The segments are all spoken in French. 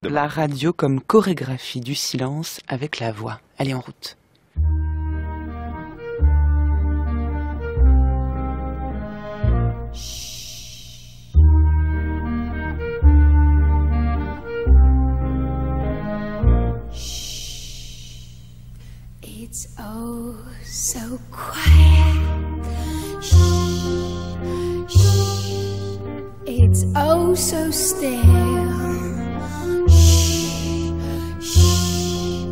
La radio comme chorégraphie du silence avec la voix. Allez, en route. It's oh so quiet. Shh, shh. It's oh so still. Shh, shh.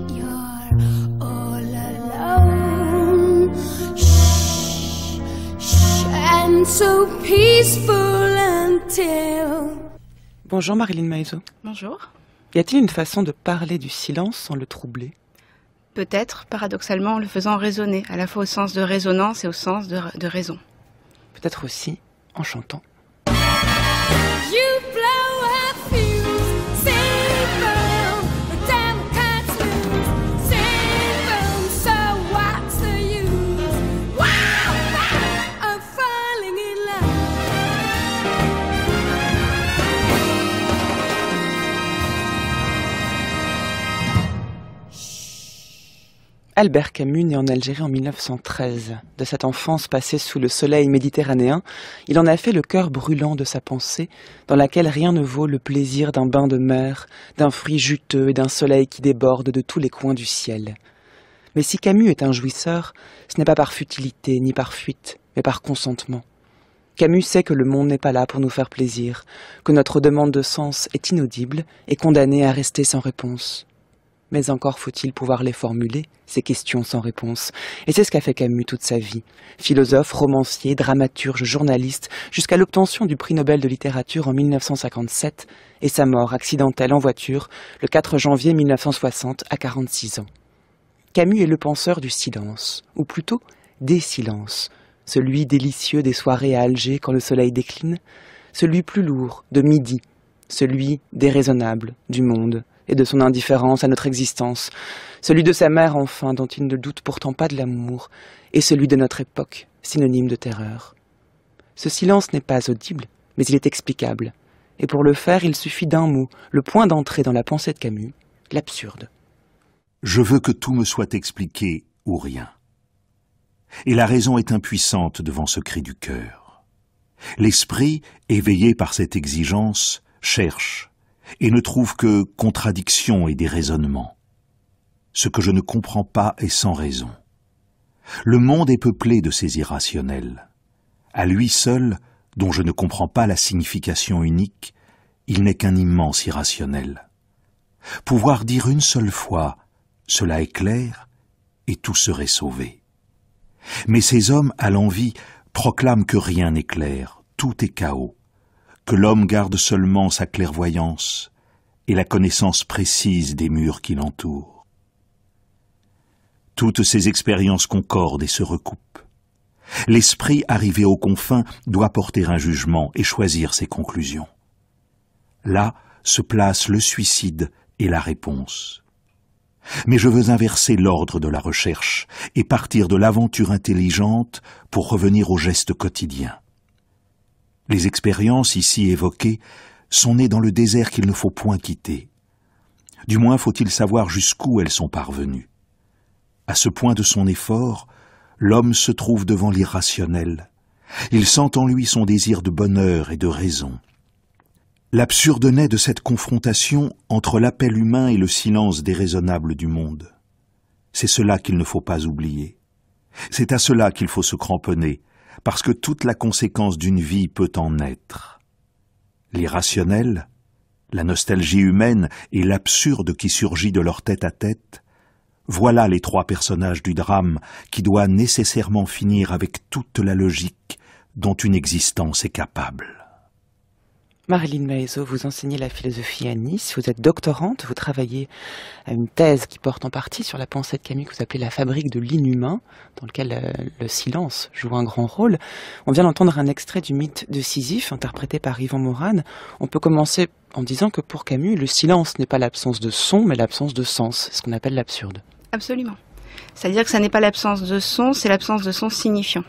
You're all alone. Shh, shh. And so peaceful until. Bonjour Marilyn Maezot. Bonjour. Y a-t-il une façon de parler du silence sans le troubler ? Peut-être, paradoxalement, en le faisant résonner, à la fois au sens de résonance et au sens de raison. Peut-être aussi en chantant. Albert Camus, né en Algérie en 1913. De cette enfance passée sous le soleil méditerranéen, il en a fait le cœur brûlant de sa pensée, dans laquelle rien ne vaut le plaisir d'un bain de mer, d'un fruit juteux et d'un soleil qui déborde de tous les coins du ciel. Mais si Camus est un jouisseur, ce n'est pas par futilité ni par fuite, mais par consentement. Camus sait que le monde n'est pas là pour nous faire plaisir, que notre demande de sens est inaudible et condamnée à rester sans réponse. Mais encore faut-il pouvoir les formuler, ces questions sans réponse. Et c'est ce qu'a fait Camus toute sa vie. Philosophe, romancier, dramaturge, journaliste, jusqu'à l'obtention du prix Nobel de littérature en 1957 et sa mort accidentelle en voiture le 4 janvier 1960 à 46 ans. Camus est le penseur du silence, ou plutôt des silences, celui délicieux des soirées à Alger quand le soleil décline, celui plus lourd de midi, celui déraisonnable du monde et de son indifférence à notre existence, celui de sa mère enfin, dont il ne doute pourtant pas de l'amour, et celui de notre époque, synonyme de terreur. Ce silence n'est pas audible, mais il est explicable, et pour le faire, il suffit d'un mot, le point d'entrée dans la pensée de Camus, l'absurde. Je veux que tout me soit expliqué ou rien. Et la raison est impuissante devant ce cri du cœur. L'esprit, éveillé par cette exigence, cherche, et ne trouve que contradiction et déraisonnement. Ce que je ne comprends pas est sans raison. Le monde est peuplé de ces irrationnels. À lui seul, dont je ne comprends pas la signification unique, il n'est qu'un immense irrationnel. Pouvoir dire une seule fois « cela est clair » et tout serait sauvé. Mais ces hommes, à l'envi, proclament que rien n'est clair, tout est chaos, que l'homme garde seulement sa clairvoyance et la connaissance précise des murs qui l'entourent. Toutes ces expériences concordent et se recoupent. L'esprit arrivé aux confins doit porter un jugement et choisir ses conclusions. Là se place le suicide et la réponse. Mais je veux inverser l'ordre de la recherche et partir de l'aventure intelligente pour revenir au geste quotidien. Les expériences ici évoquées sont nées dans le désert qu'il ne faut point quitter. Du moins faut-il savoir jusqu'où elles sont parvenues. À ce point de son effort, l'homme se trouve devant l'irrationnel. Il sent en lui son désir de bonheur et de raison. L'absurde naît de cette confrontation entre l'appel humain et le silence déraisonnable du monde. C'est cela qu'il ne faut pas oublier. C'est à cela qu'il faut se cramponner, parce que toute la conséquence d'une vie peut en naître. L'irrationnel, la nostalgie humaine et l'absurde qui surgit de leur tête à tête, voilà les trois personnages du drame qui doit nécessairement finir avec toute la logique dont une existence est capable. Marilyn Maezot, vous enseignez la philosophie à Nice, vous êtes doctorante, vous travaillez à une thèse qui porte en partie sur la pensée de Camus que vous appelez la fabrique de l'inhumain, dans lequel le silence joue un grand rôle. On vient d'entendre un extrait du mythe de Sisyphe, interprété par Yvan Morane. On peut commencer en disant que pour Camus, le silence n'est pas l'absence de son, mais l'absence de sens, ce qu'on appelle l'absurde. Absolument. C'est-à-dire que ça n'est pas l'absence de son, c'est l'absence de son signifiant.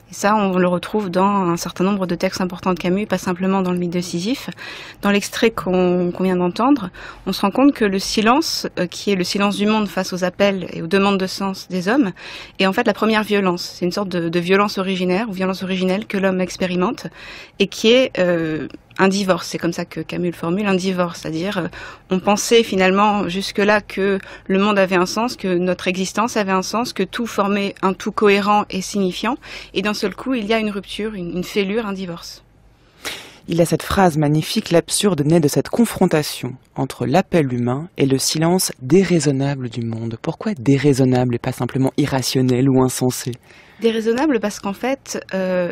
Et ça, on le retrouve dans un certain nombre de textes importants de Camus, pas simplement dans le mythe de Sisyphe. Dans l'extrait qu'on vient d'entendre, on se rend compte que le silence, qui est le silence du monde face aux appels et aux demandes de sens des hommes, est en fait la première violence. C'est une sorte de violence originaire ou violence originelle que l'homme expérimente et qui est un divorce. C'est comme ça que Camus le formule, un divorce. C'est-à-dire, on pensait finalement jusque-là que le monde avait un sens, que notre existence avait un sens, que tout formait un tout cohérent et signifiant. Et d'un seul coup, il y a une rupture, une fêlure, un divorce. Il a cette phrase magnifique, l'absurde naît de cette confrontation entre l'appel humain et le silence déraisonnable du monde. Pourquoi déraisonnable et pas simplement irrationnel ou insensé ? Déraisonnable parce qu'en fait,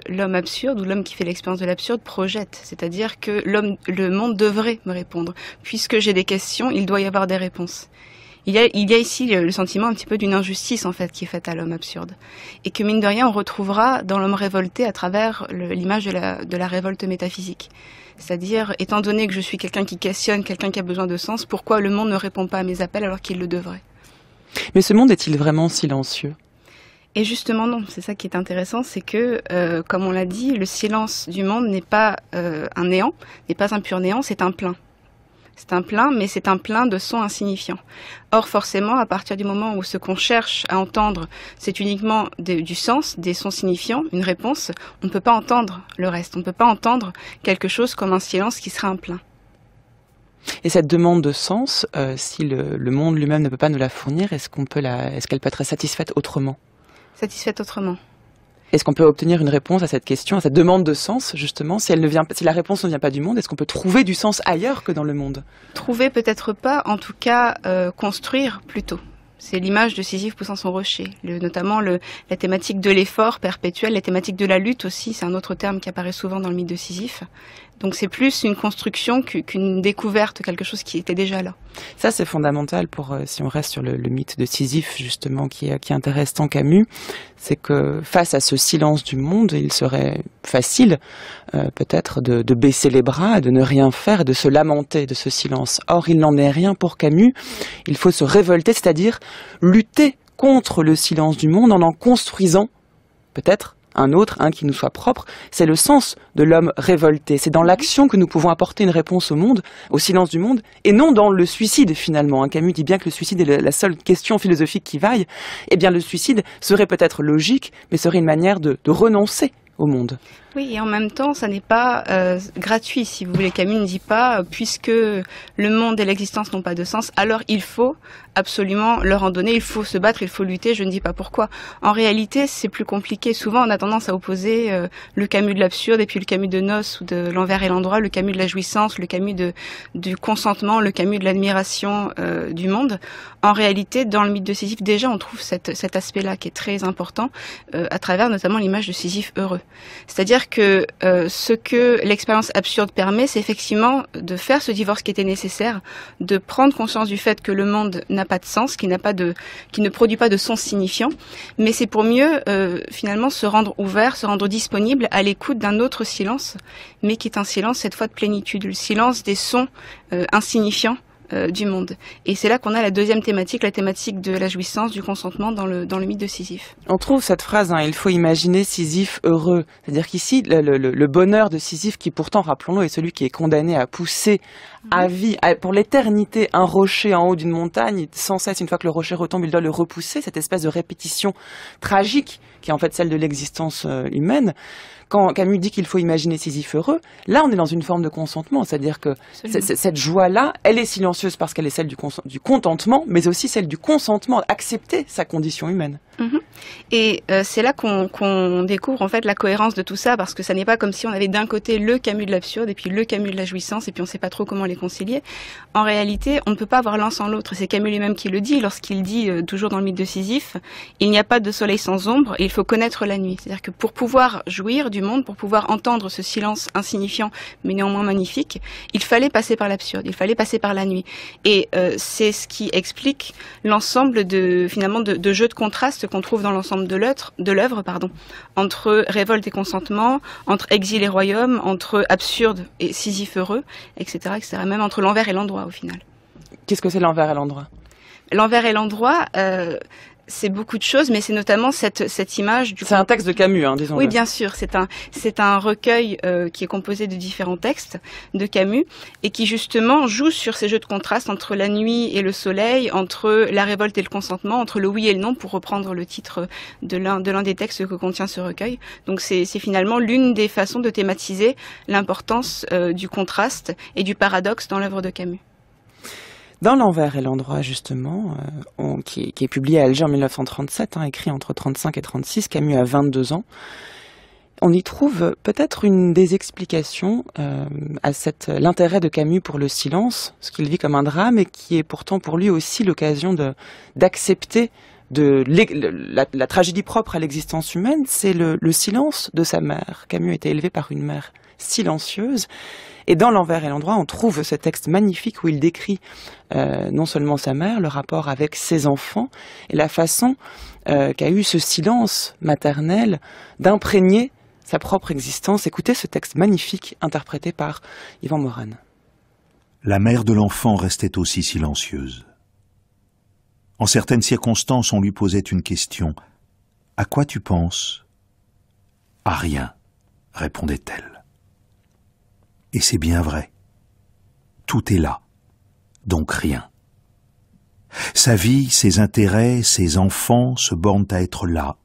l'homme absurde ou l'homme qui fait l'expérience de l'absurde projette. C'est-à-dire que le monde devrait me répondre. Puisque j'ai des questions, il doit y avoir des réponses. Il y a ici le sentiment un petit peu d'une injustice en fait qui est faite à l'homme absurde. Et que mine de rien, on retrouvera dans l'homme révolté à travers l'image de la révolte métaphysique. C'est-à-dire, étant donné que je suis quelqu'un qui questionne, quelqu'un qui a besoin de sens, pourquoi le monde ne répond pas à mes appels alors qu'il le devrait ? Mais ce monde est-il vraiment silencieux ? Et justement non, c'est ça qui est intéressant, c'est que, comme on l'a dit, le silence du monde n'est pas un néant, n'est pas un pur néant, c'est un plein. C'est un plein, mais c'est un plein de sons insignifiants. Or, forcément, à partir du moment où ce qu'on cherche à entendre, c'est uniquement du sens, des sons signifiants, une réponse, on ne peut pas entendre le reste. On ne peut pas entendre quelque chose comme un silence qui serait un plein. Et cette demande de sens, si le monde lui-même ne peut pas nous la fournir, est-ce qu'elle peut être satisfaite autrement ? Satisfaite autrement. Est-ce qu'on peut obtenir une réponse à cette question, à cette demande de sens, justement, si la réponse ne vient pas du monde, est-ce qu'on peut trouver du sens ailleurs que dans le monde ? Trouver peut-être pas, en tout cas construire plutôt. C'est l'image de Sisyphe poussant son rocher, notamment la thématique de l'effort perpétuel, la thématique de la lutte aussi, c'est un autre terme qui apparaît souvent dans le mythe de Sisyphe. Donc c'est plus une construction qu'une découverte, quelque chose qui était déjà là. Ça c'est fondamental pour, si on reste sur le mythe de Sisyphe justement qui intéresse tant Camus, c'est que face à ce silence du monde, il serait facile peut-être de baisser les bras, de ne rien faire, de se lamenter de ce silence. Or il n'en est rien pour Camus, il faut se révolter, c'est-à-dire lutter contre le silence du monde en construisant peut-être un autre, un qui nous soit propre. C'est le sens de l'homme révolté. C'est dans l'action que nous pouvons apporter une réponse au monde, au silence du monde, et non dans le suicide finalement. Camus dit bien que le suicide est la seule question philosophique qui vaille. Eh bien le suicide serait peut-être logique, mais serait une manière de renoncer au monde. Oui, et en même temps, ça n'est pas gratuit, si vous voulez. Camus ne dit pas, puisque le monde et l'existence n'ont pas de sens, alors il faut absolument leur en donner, il faut se battre, il faut lutter, je ne dis pas pourquoi. En réalité, c'est plus compliqué. Souvent, on a tendance à opposer le Camus de l'absurde et puis le Camus de Noce ou de l'envers et l'endroit, le Camus de la jouissance, le Camus du consentement, le Camus de l'admiration du monde. En réalité, dans le mythe de Sisyphe, déjà, on trouve cet aspect-là qui est très important, à travers notamment l'image de Sisyphe heureux. C'est-à-dire que ce que l'expérience absurde permet, c'est effectivement de faire ce divorce qui était nécessaire, de prendre conscience du fait que le monde n'a pas de sens, qui ne produit pas de sens signifiant, mais c'est pour mieux finalement se rendre ouvert, se rendre disponible à l'écoute d'un autre silence, mais qui est un silence cette fois de plénitude, le silence des sons insignifiants du monde. Et c'est là qu'on a la deuxième thématique, la thématique de la jouissance, du consentement dans le mythe de Sisyphe. On trouve cette phrase, il faut imaginer Sisyphe heureux. C'est-à-dire qu'ici, le bonheur de Sisyphe, qui pourtant, rappelons-le, est celui qui est condamné à pousser à vie, pour l'éternité, un rocher en haut d'une montagne, sans cesse, une fois que le rocher retombe, il doit le repousser, cette espèce de répétition tragique, qui est en fait celle de l'existence humaine. Quand Camus dit qu'il faut imaginer Sisyphe heureux, là on est dans une forme de consentement, c'est-à-dire que cette joie-là, elle est silencieuse parce qu'elle est celle du contentement, mais aussi celle du consentement, accepter sa condition humaine. Mmh. Et c'est là qu'on découvre en fait la cohérence de tout ça, parce que ça n'est pas comme si on avait d'un côté le Camus de l'absurde et puis le Camus de la jouissance et puis on ne sait pas trop comment les concilier. En réalité, on ne peut pas avoir l'un sans l'autre. C'est Camus lui-même qui le dit lorsqu'il dit, toujours dans le mythe de Sisyphe, il n'y a pas de soleil sans ombre et il faut connaître la nuit. C'est-à-dire que pour pouvoir jouir du monde, pour pouvoir entendre ce silence insignifiant mais néanmoins magnifique, il fallait passer par l'absurde, il fallait passer par la nuit. Et c'est ce qui explique l'ensemble de jeux de contraste qu'on trouve dans l'ensemble de l'œuvre, entre révolte et consentement, entre exil et royaume, entre absurde et Sisyphe heureux, etc., même entre l'envers et l'endroit au final. Qu'est-ce que c'est l'envers et l'endroit ? L'envers et l'endroit, C'est beaucoup de choses, mais c'est notamment cette image du... C'est un texte de Camus, hein, disons-le. Oui, bien sûr. C'est un recueil qui est composé de différents textes de Camus et qui justement joue sur ces jeux de contraste entre la nuit et le soleil, entre la révolte et le consentement, entre le oui et le non, pour reprendre le titre de l'un des textes que contient ce recueil. Donc c'est finalement l'une des façons de thématiser l'importance du contraste et du paradoxe dans l'œuvre de Camus. Dans L'Envers et l'Endroit, justement, qui est publié à Alger en 1937, écrit entre 35 et 36, Camus a 22 ans, on y trouve peut-être une des explications à l'intérêt de Camus pour le silence, ce qu'il vit comme un drame et qui est pourtant pour lui aussi l'occasion d'accepter la tragédie propre à l'existence humaine, c'est le silence de sa mère. Camus était élevé par une mère silencieuse. Et dans L'Envers et l'Endroit, on trouve ce texte magnifique où il décrit non seulement sa mère, le rapport avec ses enfants, et la façon qu'a eu ce silence maternel d'imprégner sa propre existence. Écoutez ce texte magnifique interprété par Yvan Morane. La mère de l'enfant restait aussi silencieuse. En certaines circonstances, on lui posait une question. « À quoi tu penses ?»« À rien, répondait-elle. Et c'est bien vrai. Tout est là, donc rien. Sa vie, ses intérêts, ses enfants se bornent à être là,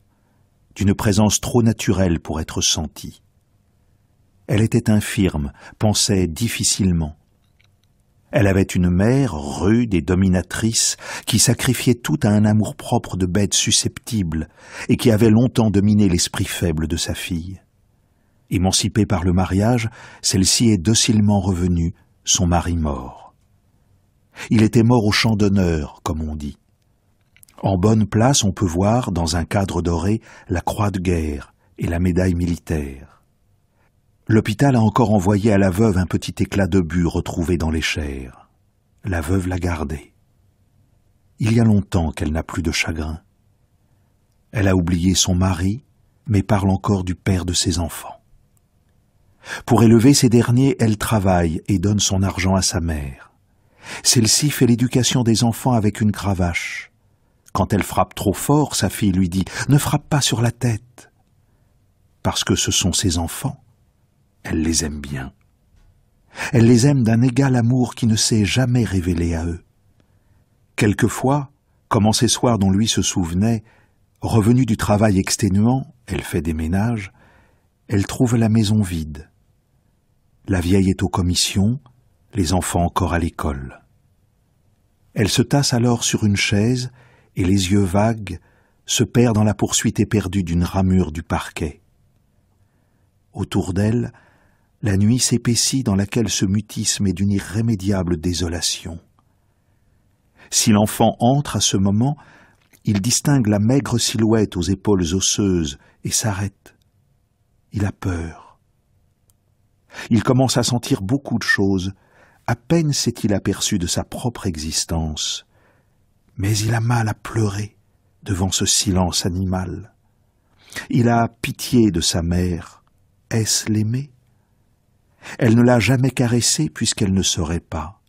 d'une présence trop naturelle pour être sentie. Elle était infirme, pensait difficilement. Elle avait une mère rude et dominatrice qui sacrifiait tout à un amour-propre de bête susceptible et qui avait longtemps dominé l'esprit faible de sa fille. Émancipée par le mariage, celle-ci est docilement revenue, son mari mort. Il était mort au champ d'honneur, comme on dit. En bonne place, on peut voir, dans un cadre doré, la croix de guerre et la médaille militaire. L'hôpital a encore envoyé à la veuve un petit éclat d'obus retrouvé dans les chairs. La veuve l'a gardé. Il y a longtemps qu'elle n'a plus de chagrin. Elle a oublié son mari, mais parle encore du père de ses enfants. Pour élever ces derniers, elle travaille et donne son argent à sa mère. Celle-ci fait l'éducation des enfants avec une cravache. Quand elle frappe trop fort, sa fille lui dit « Ne frappe pas sur la tête !» Parce que ce sont ses enfants. Elle les aime bien. Elle les aime d'un égal amour qui ne s'est jamais révélé à eux. Quelquefois, comme en ces soirs dont lui se souvenait, revenue du travail exténuant, elle fait des ménages, elle trouve la maison vide. La vieille est aux commissions, les enfants encore à l'école. Elle se tasse alors sur une chaise et les yeux vagues se perd dans la poursuite éperdue d'une ramure du parquet. Autour d'elle, la nuit s'épaissit dans laquelle ce mutisme est d'une irrémédiable désolation. Si l'enfant entre à ce moment, il distingue la maigre silhouette aux épaules osseuses et s'arrête. Il a peur. Il commence à sentir beaucoup de choses. À peine s'est-il aperçu de sa propre existence. Mais il a mal à pleurer devant ce silence animal. Il a pitié de sa mère. Est-ce l'aimer ? Elle ne l'a jamais caressé puisqu'elle ne saurait pas.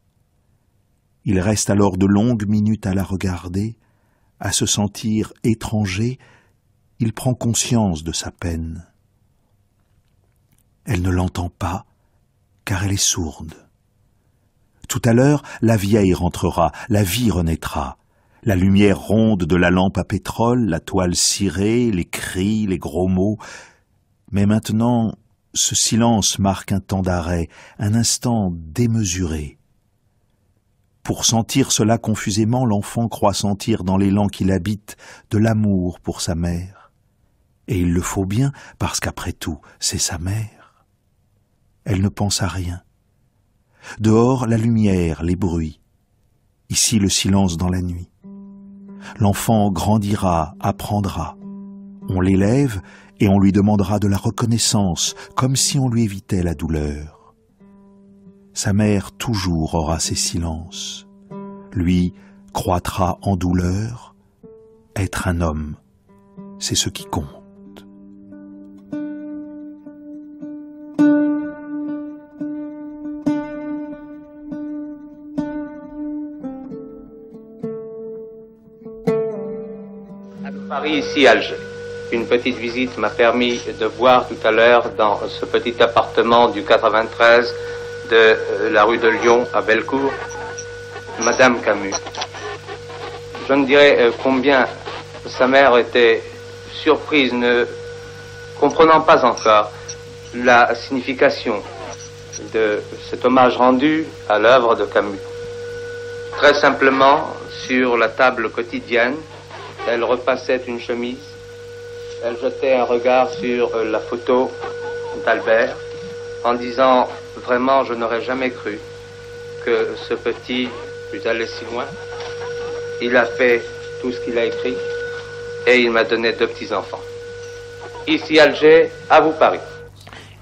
Il reste alors de longues minutes à la regarder, à se sentir étranger. Il prend conscience de sa peine. Elle ne l'entend pas, car elle est sourde. Tout à l'heure, la vieille rentrera, la vie renaîtra. La lumière ronde de la lampe à pétrole, la toile cirée, les cris, les gros mots. Mais maintenant, ce silence marque un temps d'arrêt, un instant démesuré. Pour sentir cela confusément, l'enfant croit sentir dans l'élan qui l'habite de l'amour pour sa mère. Et il le faut bien, parce qu'après tout, c'est sa mère. Elle ne pense à rien. Dehors, la lumière, les bruits. Ici, le silence dans la nuit. L'enfant grandira, apprendra. On l'élève et on lui demandera de la reconnaissance, comme si on lui évitait la douleur. Sa mère toujours aura ses silences. Lui croîtra en douleur. Être un homme, c'est ce qui compte. Paris, ici Alger. Une petite visite m'a permis de voir tout à l'heure dans ce petit appartement du 93 de la rue de Lyon à Bellecour, Madame Camus. Je ne dirais combien sa mère était surprise, ne comprenant pas encore la signification de cet hommage rendu à l'œuvre de Camus. Très simplement, sur la table quotidienne, elle repassait une chemise, elle jetait un regard sur la photo d'Albert, en disant « Vraiment, je n'aurais jamais cru que ce petit pût aller si loin. Il a fait tout ce qu'il a écrit et il m'a donné 2 petits-enfants. Ici Alger, à vous Paris. »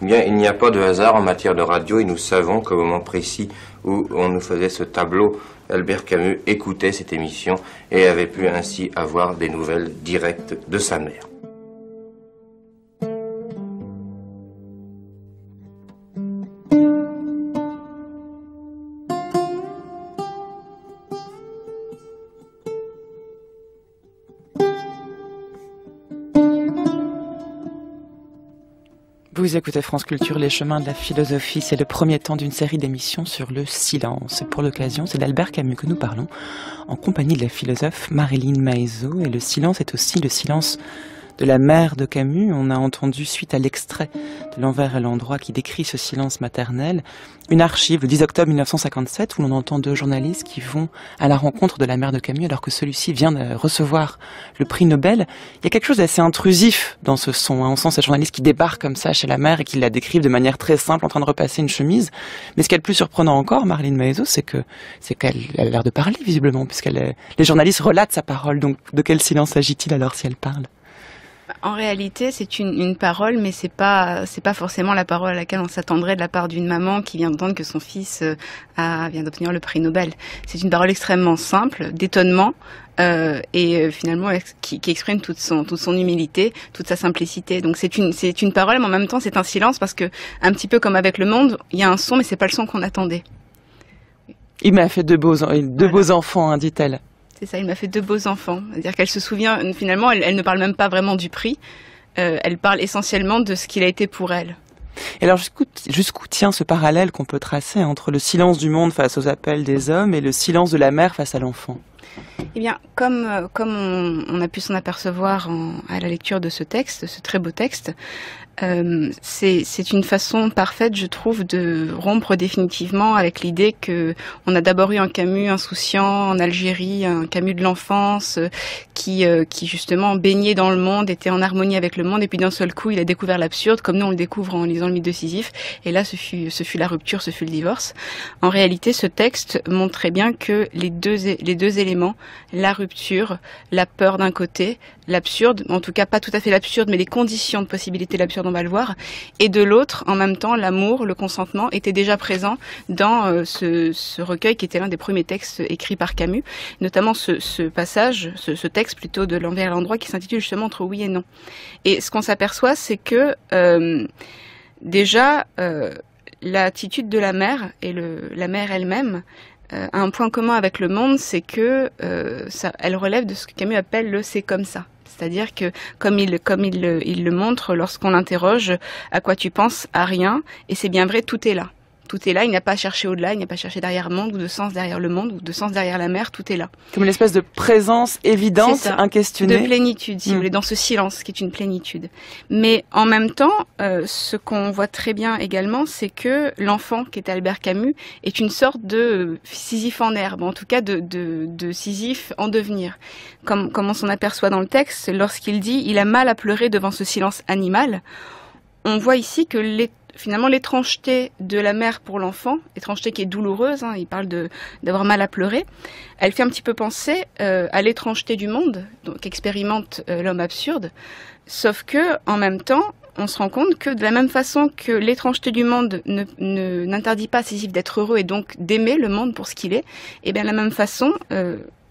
Eh bien, il n'y a pas de hasard en matière de radio et nous savons qu'au moment précis où on nous faisait ce tableau, Albert Camus écoutait cette émission et avait pu ainsi avoir des nouvelles directes de sa mère. Vous écoutez France Culture, les chemins de la philosophie. C'est le premier temps d'une série d'émissions sur le silence. Et pour l'occasion, c'est d'Albert Camus que nous parlons, en compagnie de la philosophe Marilyn Maezot. Et le silence est aussi le silence de la mère de Camus. On a entendu, suite à l'extrait de L'Envers et l'Endroit qui décrit ce silence maternel, une archive, le 10 octobre 1957, où l'on entend 2 journalistes qui vont à la rencontre de la mère de Camus alors que celui-ci vient de recevoir le prix Nobel. Il y a quelque chose d'assez intrusif dans ce son. On sent ces journalistes qui débarquent comme ça chez la mère et qui la décrivent de manière très simple en train de repasser une chemise. Mais ce qui est le plus surprenant encore, Marilyn Maezot, c'est qu'elle a l'air de parler visiblement, puisque les journalistes relatent sa parole. Donc de quel silence s'agit-il alors si elle parle ? En réalité, c'est une parole, mais c'est pas forcément la parole à laquelle on s'attendrait de la part d'une maman qui vient d'entendre que son fils vient d'obtenir le prix Nobel. C'est une parole extrêmement simple, d'étonnement, et finalement qui exprime toute son humilité, toute sa simplicité. Donc c'est une parole, mais en même temps c'est un silence parce que un petit peu comme avec le monde, il y a un son, mais c'est pas le son qu'on attendait. Il m'a fait deux beaux enfants, hein, dit-elle. C'est ça, il m'a fait 2 beaux enfants. C'est-à-dire qu'elle se souvient, finalement, elle ne parle même pas vraiment du prix. Elle parle essentiellement de ce qu'il a été pour elle. Et alors, jusqu'où tient ce parallèle qu'on peut tracer entre le silence du monde face aux appels des hommes et le silence de la mère face à l'enfant ? Eh bien, comme on a pu s'en apercevoir à la lecture de ce texte, ce très beau texte, c'est une façon parfaite, je trouve, de rompre définitivement avec l'idée que on a d'abord eu un Camus insouciant en Algérie, un Camus de l'enfance qui justement baignait dans le monde, était en harmonie avec le monde, et puis d'un seul coup, il a découvert l'absurde, comme nous on le découvre en lisant le mythe de Sisyphe, et là, ce fut la rupture, ce fut le divorce. En réalité, ce texte montre très bien que les deux éléments, la rupture, la peur d'un côté, l'absurde, en tout cas pas tout à fait l'absurde, mais les conditions de possibilité de l'absurde, on va le voir, et de l'autre, en même temps, l'amour, le consentement étaient déjà présents dans ce recueil qui était l'un des premiers textes écrits par Camus, notamment ce passage, ce texte plutôt de L'Envers et l'Endroit qui s'intitule justement Entre oui et non. Et ce qu'on s'aperçoit, c'est que déjà l'attitude de la mère et la mère elle-même a un point commun avec le monde, c'est que elle relève de ce que Camus appelle le « c'est comme ça ». C'est-à-dire que, comme il le montre lorsqu'on l'interroge, à quoi tu penses? À rien. Et c'est bien vrai, tout est là. Tout est là, il n'a pas cherché au-delà, il n'a pas cherché derrière le monde, ou de sens derrière le monde, ou de sens derrière la mer, tout est là. Comme une espèce de présence évidente, inquestionnée. De plénitude, si vous voulez, dans ce silence qui est une plénitude. Mais en même temps, ce qu'on voit très bien également, c'est que l'enfant, qui est Albert Camus, est une sorte de Sisyphe en herbe, en tout cas de Sisyphe en devenir. Comme on s'en aperçoit dans le texte, lorsqu'il dit « il a mal à pleurer devant ce silence animal », on voit ici que finalement, l'étrangeté de la mère pour l'enfant, étrangeté qui est douloureuse, hein, il parle d'avoir mal à pleurer, elle fait un petit peu penser à l'étrangeté du monde, qu'expérimente l'homme absurde, sauf que en même temps, on se rend compte que de la même façon que l'étrangeté du monde n'interdit pas à Sisyphe d'être heureux et donc d'aimer le monde pour ce qu'il est, et bien de la même façon,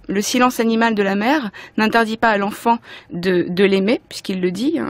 Le silence animal de la mère n'interdit pas à l'enfant de l'aimer, puisqu'il le dit,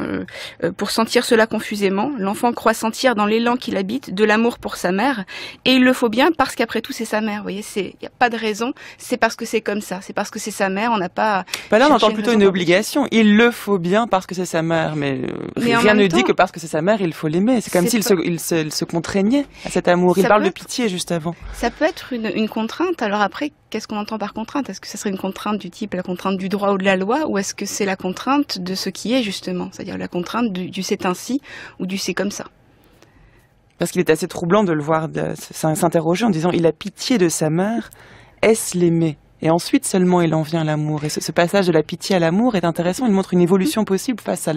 pour sentir cela confusément. L'enfant croit sentir dans l'élan qui l'habite de l'amour pour sa mère, et il le faut bien parce qu'après tout c'est sa mère. Vous voyez, il n'y a pas de raison, c'est parce que c'est comme ça, c'est parce que c'est sa mère, on n'a pas... Là on entend plutôt une obligation, il le faut bien parce que c'est sa mère, mais rien ne dit que parce que c'est sa mère il faut l'aimer. C'est comme s'il se contraignait à cet amour. Il parle de pitié juste avant. Ça peut être une contrainte. Alors après, qu'est-ce qu'on entend par contrainte? Est-ce que ça serait une contrainte du type la contrainte du droit ou de la loi, ou est-ce que c'est la contrainte de ce qui est justement, c'est-à-dire la contrainte du c'est ainsi ou du c'est comme ça? Parce qu'il est assez troublant de le voir s'interroger en disant il a pitié de sa mère, est-ce l'aimer? Et ensuite seulement il en vient à l'amour. Et ce passage de la pitié à l'amour est intéressant, il montre une évolution possible face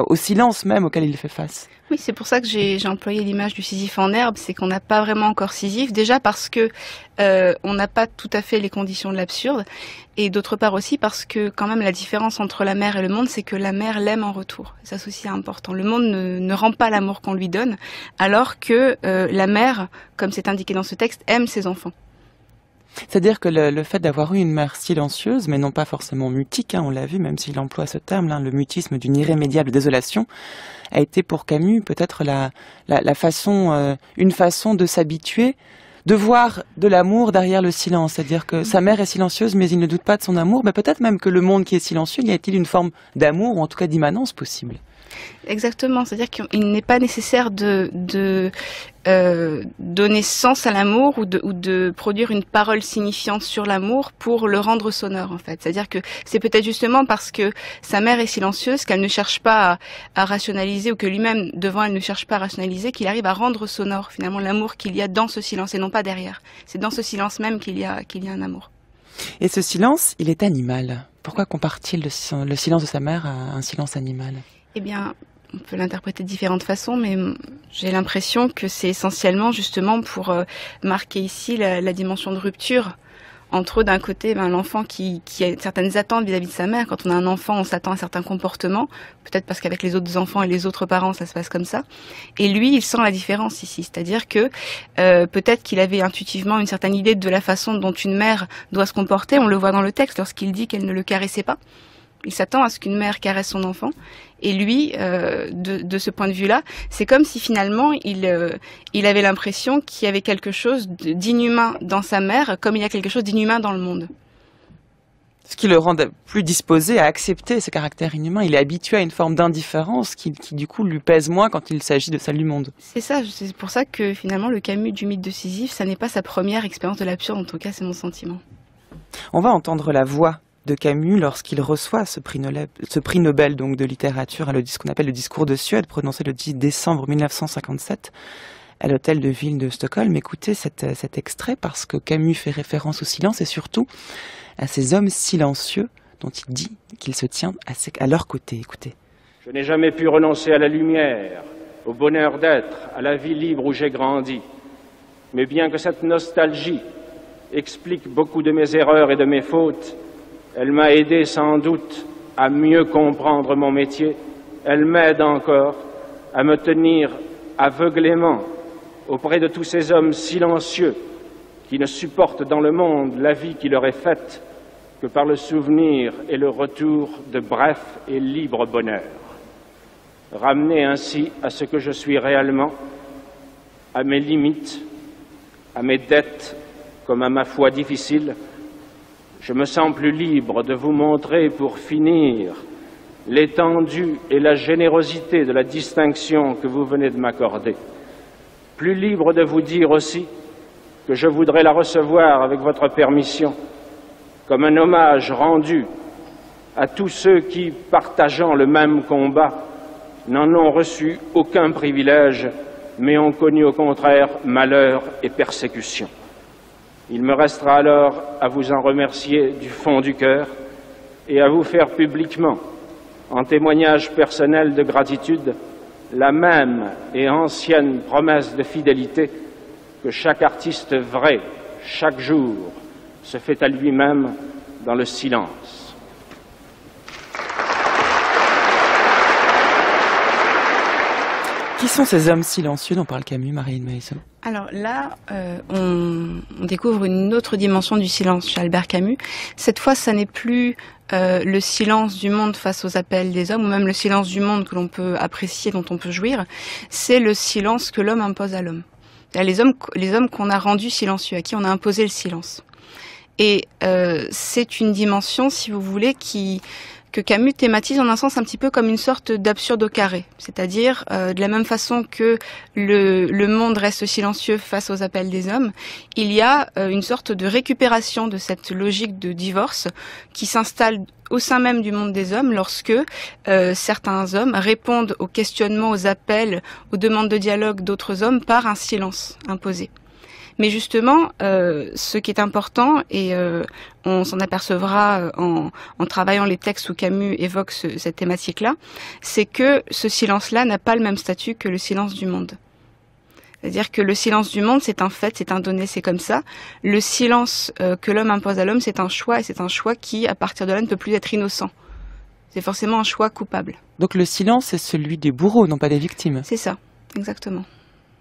au silence même auquel il fait face. Oui, c'est pour ça que j'ai employé l'image du Sisyphe en herbe, c'est qu'on n'a pas vraiment encore Sisyphe, déjà parce que on n'a pas tout à fait les conditions de l'absurde, et d'autre part aussi parce que quand même la différence entre la mère et le monde, c'est que la mère l'aime en retour. Ça c'est aussi important. Le monde ne rend pas l'amour qu'on lui donne, alors que la mère, comme c'est indiqué dans ce texte, aime ses enfants. C'est-à-dire que le fait d'avoir eu une mère silencieuse, mais non pas forcément mutique, on l'a vu, même s'il emploie ce terme, le mutisme d'une irrémédiable désolation, a été pour Camus peut-être une façon de s'habituer, de voir de l'amour derrière le silence. C'est-à-dire que sa mère est silencieuse, mais il ne doute pas de son amour. Mais peut-être même que le monde qui est silencieux, y a-t-il une forme d'amour, ou en tout cas d'immanence possible? Exactement, c'est-à-dire qu'il n'est pas nécessaire de donner sens à l'amour ou de produire une parole signifiante sur l'amour pour le rendre sonore en fait. C'est-à-dire que c'est peut-être justement parce que sa mère est silencieuse qu'elle ne cherche pas à rationaliser, ou que lui-même devant elle ne cherche pas à rationaliser, qu'il arrive à rendre sonore finalement l'amour qu'il y a dans ce silence et non pas derrière. C'est dans ce silence même qu'il y a un amour. Et ce silence, il est animal. Pourquoi compare-t-il le silence de sa mère à un silence animal? Eh bien, on peut l'interpréter de différentes façons, mais j'ai l'impression que c'est essentiellement justement pour marquer ici la dimension de rupture entre d'un côté l'enfant qui a certaines attentes vis-à-vis de sa mère. Quand on a un enfant, on s'attend à certains comportements, peut-être parce qu'avec les autres enfants et les autres parents, ça se passe comme ça. Et lui, il sent la différence ici, c'est-à-dire que peut-être qu'il avait intuitivement une certaine idée de la façon dont une mère doit se comporter. On le voit dans le texte lorsqu'il dit qu'elle ne le caressait pas. Il s'attend à ce qu'une mère caresse son enfant. Et lui, de ce point de vue-là, c'est comme si finalement il avait l'impression qu'il y avait quelque chose d'inhumain dans sa mère, comme il y a quelque chose d'inhumain dans le monde. Ce qui le rend plus disposé à accepter ce caractère inhumain. Il est habitué à une forme d'indifférence qui du coup lui pèse moins quand il s'agit de salut monde. C'est ça, c'est pour ça que finalement le Camus du mythe de Sisyphe, ça n'est pas sa première expérience de l'absurde, en tout cas c'est mon sentiment. On va entendre la voix de Camus lorsqu'il reçoit ce prix Nobel donc de littérature, ce qu'on appelle le discours de Suède, prononcé le 10 décembre 1957 à l'hôtel de ville de Stockholm. Écoutez cet extrait parce que Camus fait référence au silence et surtout à ces hommes silencieux dont il dit qu'il se tient à leur côté. Écoutez. Je n'ai jamais pu renoncer à la lumière, au bonheur d'être, à la vie libre où j'ai grandi. Mais bien que cette nostalgie explique beaucoup de mes erreurs et de mes fautes, elle m'a aidé sans doute à mieux comprendre mon métier. Elle m'aide encore à me tenir aveuglément auprès de tous ces hommes silencieux qui ne supportent dans le monde la vie qui leur est faite que par le souvenir et le retour de bref et libre bonheur. Ramené ainsi à ce que je suis réellement, à mes limites, à mes dettes comme à ma foi difficile, je me sens plus libre de vous montrer pour finir l'étendue et la générosité de la distinction que vous venez de m'accorder. Plus libre de vous dire aussi que je voudrais la recevoir avec votre permission comme un hommage rendu à tous ceux qui, partageant le même combat, n'en ont reçu aucun privilège, mais ont connu au contraire malheur et persécution. Il me restera alors à vous en remercier du fond du cœur et à vous faire publiquement, en témoignage personnel de gratitude, la même et ancienne promesse de fidélité que chaque artiste vrai, chaque jour, se fait à lui-même dans le silence. Qui sont ces hommes silencieux dont parle Camus, Marine Maïso ? Alors là, on découvre une autre dimension du silence chez Albert Camus. Cette fois, ça n'est plus le silence du monde face aux appels des hommes, ou même le silence du monde que l'on peut apprécier, dont on peut jouir. C'est le silence que l'homme impose à l'homme. Les hommes qu'on a rendus silencieux, à qui on a imposé le silence. Et c'est une dimension, si vous voulez, que Camus thématise en un sens un petit peu comme une sorte d'absurde au carré. C'est-à-dire, de la même façon que le monde reste silencieux face aux appels des hommes, il y a une sorte de récupération de cette logique de divorce qui s'installe au sein même du monde des hommes lorsque certains hommes répondent aux questionnements, aux appels, aux demandes de dialogue d'autres hommes par un silence imposé. Mais justement, ce qui est important, et on s'en apercevra en travaillant les textes où Camus évoque cette thématique-là, c'est que ce silence-là n'a pas le même statut que le silence du monde. C'est-à-dire que le silence du monde, c'est un fait, c'est un donné, c'est comme ça. Le silence que l'homme impose à l'homme, c'est un choix, et c'est un choix qui, à partir de là, ne peut plus être innocent. C'est forcément un choix coupable. Donc le silence, c'est celui des bourreaux, non pas des victimes. C'est ça, exactement.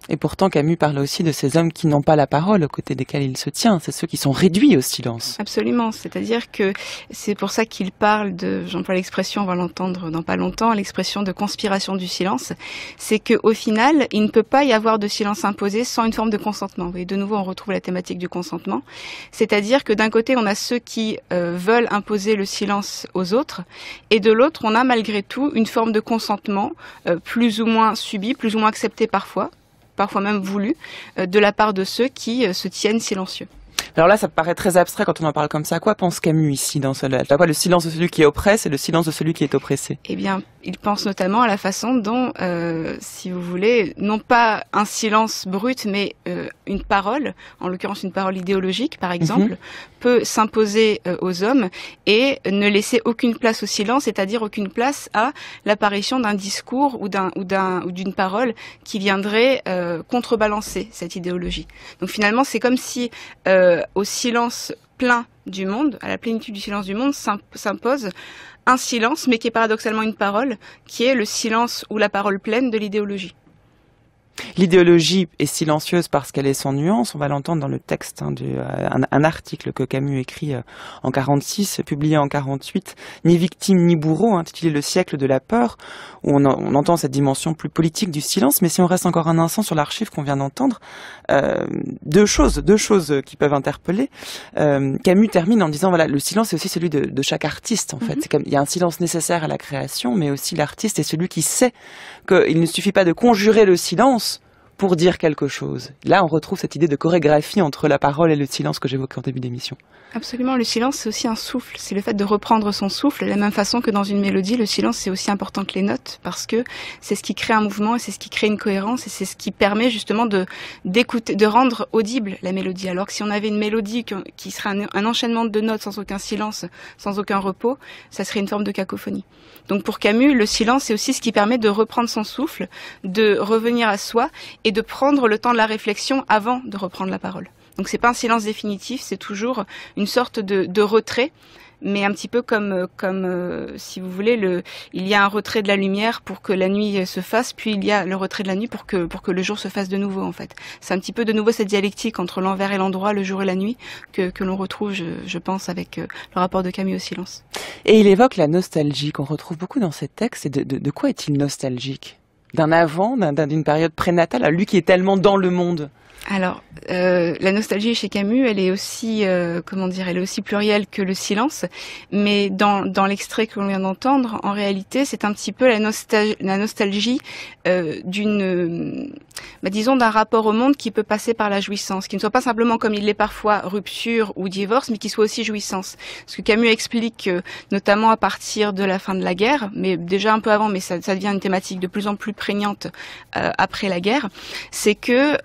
Et pourtant, Camus parle aussi de ces hommes qui n'ont pas la parole, aux côtés desquels il se tient. C'est ceux qui sont réduits au silence. Absolument. C'est-à-dire que c'est pour ça qu'il parle de, j'emploie l'expression, on va l'entendre dans pas longtemps, l'expression de conspiration du silence. C'est qu'au final, il ne peut pas y avoir de silence imposé sans une forme de consentement. Vous voyez, de nouveau, on retrouve la thématique du consentement. C'est-à-dire que d'un côté, on a ceux qui veulent imposer le silence aux autres, et de l'autre, on a malgré tout une forme de consentement, plus ou moins subi, plus ou moins accepté parfois même voulu, de la part de ceux qui se tiennent silencieux. Alors là, ça paraît très abstrait quand on en parle comme ça. À quoi pense Camus ici dans cela? À quoi le silence de celui qui est oppressé et le silence de celui qui est oppressé? Eh bien, il pense notamment à la façon dont, si vous voulez, non pas un silence brut, mais une parole, en l'occurrence une parole idéologique, par exemple, peut s'imposer aux hommes et ne laisser aucune place au silence, c'est-à-dire aucune place à l'apparition d'un discours ou d'une parole qui viendrait contrebalancer cette idéologie. Donc finalement, c'est comme si au silence plein du monde, à la plénitude du silence du monde, s'impose un silence, mais qui est paradoxalement une parole, qui est le silence ou la parole pleine de l'idéologie. L'idéologie est silencieuse parce qu'elle est sans nuance. On va l'entendre dans le texte, un article que Camus écrit en 46, publié en 48, Ni victime ni bourreau, intitulé Le siècle de la peur, où on entend cette dimension plus politique du silence. Mais si on reste encore un instant sur l'archive qu'on vient d'entendre, deux choses qui peuvent interpeller. Camus termine en disant, voilà, le silence est aussi celui de chaque artiste, en fait. C'est comme, il y a un silence nécessaire à la création, mais aussi l'artiste est celui qui sait qu'il ne suffit pas de conjurer le silence pour dire quelque chose. Là, on retrouve cette idée de chorégraphie entre la parole et le silence que j'évoquais en début d'émission. Absolument, le silence, c'est aussi un souffle. C'est le fait de reprendre son souffle, de la même façon que dans une mélodie, le silence, c'est aussi important que les notes, parce que c'est ce qui crée un mouvement, et c'est ce qui crée une cohérence, et c'est ce qui permet justement d'écouter, de rendre audible la mélodie. Alors que si on avait une mélodie qui serait un enchaînement de notes sans aucun silence, sans aucun repos, ça serait une forme de cacophonie. Donc pour Camus, le silence, c'est aussi ce qui permet de reprendre son souffle, de revenir à soi, et de prendre le temps de la réflexion avant de reprendre la parole. Donc c'est pas un silence définitif, c'est toujours une sorte de retrait, mais un petit peu comme si vous voulez, il y a un retrait de la lumière pour que la nuit se fasse, puis il y a le retrait de la nuit pour que le jour se fasse de nouveau, en fait. C'est un petit peu de nouveau cette dialectique entre l'envers et l'endroit, le jour et la nuit, que l'on retrouve, je pense, avec le rapport de Camus au silence. Et il évoque la nostalgie qu'on retrouve beaucoup dans ces textes. Et de quoi est-il nostalgique? D'un avant, d'une période prénatale, à lui qui est tellement dans le monde? Alors, la nostalgie chez Camus, elle est aussi, elle est aussi plurielle que le silence. Mais dans l'extrait que l'on vient d'entendre, en réalité, c'est un petit peu la nostalgie disons, d'un rapport au monde qui peut passer par la jouissance, qui ne soit pas simplement comme il l'est parfois rupture ou divorce, mais qui soit aussi jouissance. Ce que Camus explique, notamment à partir de la fin de la guerre, mais déjà un peu avant, mais ça devient une thématique de plus en plus prégnante après la guerre, c'est que